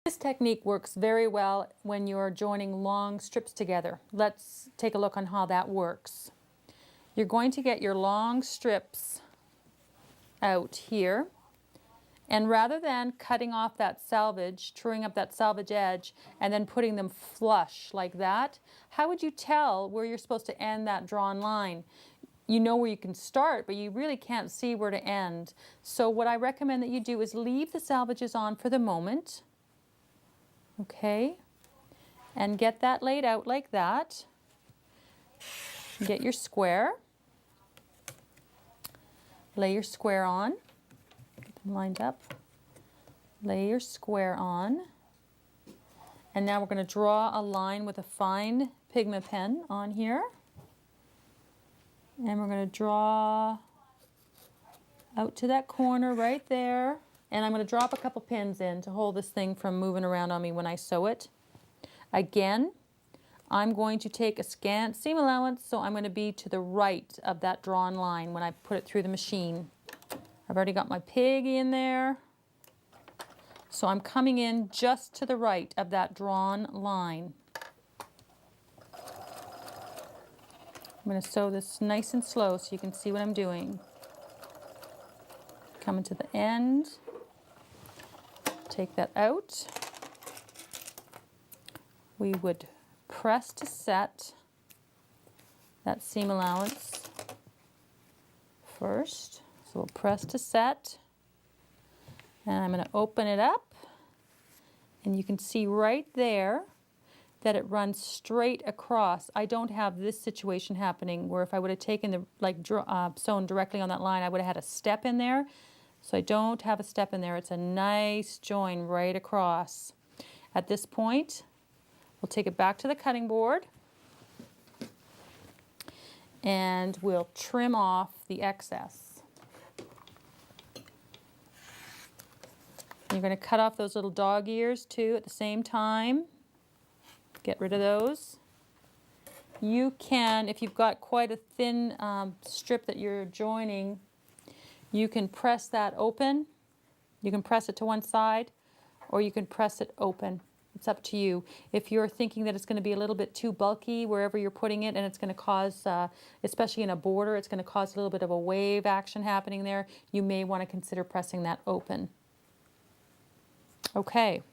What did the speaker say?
This technique works very well when you're joining long strips together. Let's take a look on how that works. You're going to get your long strips out here, and rather than cutting off that selvage, truing up that selvage edge, and then putting them flush like that, how would you tell where you're supposed to end that drawn line? You know where you can start, but you really can't see where to end. So what I recommend that you do is leave the selvages on for the moment. Okay, and get that laid out like that. Get your square. Lay your square on. Get them lined up. Lay your square on. And now we're going to draw a line with a fine pigment pen on here. And we're going to draw out to that corner right there. And I'm going to drop a couple pins in to hold this thing from moving around on me when I sew it. Again, I'm going to take a scant seam allowance, so I'm going to be to the right of that drawn line when I put it through the machine. I've already got my piggy in there. So I'm coming in just to the right of that drawn line. I'm going to sew this nice and slow so you can see what I'm doing. Coming to the end. Take that out. We would press to set that seam allowance first. So we'll press to set, and I'm going to open it up, and you can see right there that it runs straight across. I don't have this situation happening where if I would have taken the sewn directly on that line, I would have had a step in there. So I don't have a step in there. It's a nice join right across. At this point, we'll take it back to the cutting board and we'll trim off the excess. You're going to cut off those little dog ears too at the same time. Get rid of those. You can, if you've got quite a thin strip that you're joining, you can press that open. You can press it to one side, or you can press it open. It's up to you. If you're thinking that it's going to be a little bit too bulky wherever you're putting it, and it's going to cause, especially in a border, it's going to cause a little bit of a wave action happening there, you may want to consider pressing that open. Okay.